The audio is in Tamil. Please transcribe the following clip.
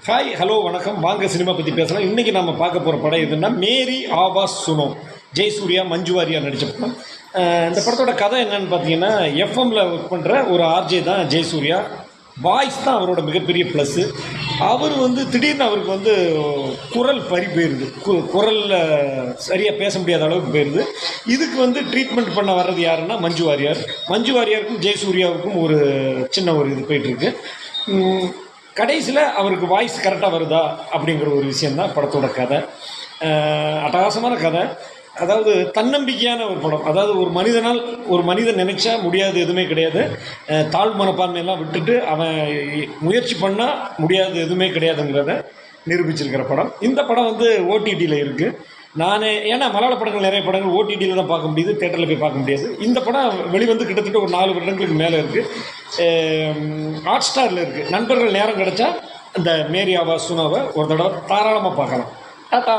ஹாய் ஹலோ வணக்கம். வாங்க சினிமா பற்றி பேசலாம். இன்றைக்கி நம்ம பார்க்க போகிற படம் எதுன்னா மேரி ஆவாஸ் சுனோ. ஜெயசூர்யா மஞ்சு வாரியார் நடித்த படம். இந்த படத்தோட கதை என்னன்னு பார்த்தீங்கன்னா, எஃப்எம்மில் ஒர்க் பண்ணுற ஒரு ஆர்ஜே தான் ஜெயசூர்யா. வாய்ஸ் தான் அவரோட மிகப்பெரிய ப்ளஸ்ஸு. அவர் திடீர்னு அவருக்கு குரல் பறி போயிடுது. குரலில் சரியாக பேச முடியாத அளவுக்கு போயிடுது. இதுக்கு ட்ரீட்மெண்ட் பண்ண வர்றது யாருன்னா மஞ்சு வாரியார். மஞ்சு வாரியாருக்கும் ஜெயசூர்யாவுக்கும் ஒரு சின்ன ஒரு இது போயிட்டுருக்கு. கடைசியில் அவருக்கு வாய்ஸ் கரெக்டாக வருதா அப்படிங்கிற ஒரு விஷயந்தான் படத்தோட கதை. அட்டகாசமான கதை. அதாவது தன்னம்பிக்கையான ஒரு படம். அதாவது ஒரு மனிதன் நினச்சா முடியாது எதுவுமே கிடையாது. தாழ் மனப்பான்மையெல்லாம் விட்டுட்டு அவன் முயற்சி பண்ணால் முடியாது எதுவுமே கிடையாதுங்கிறத நிரூபிச்சிருக்கிற படம். இந்த படம் ஓடிடியில் இருக்குது. ஏன்னா மலையாள படங்கள் நிறைய படங்கள் ஓடிடியில் தான் பார்க்க முடியுது, தேட்டரில் போய் பார்க்க முடியாது. இந்த படம் கிட்டத்தட்ட ஒரு 4 வருடங்களுக்கு மேலே இருக்குது. ஹாட் ஸ்டாரில் இருக்குது. நண்பர்கள் நேரம் கிடச்சா இந்த மேரி ஆவாஸ் சுனோவை ஒரு தடவை தாராளமாக பார்க்கலாம். டாட்டா.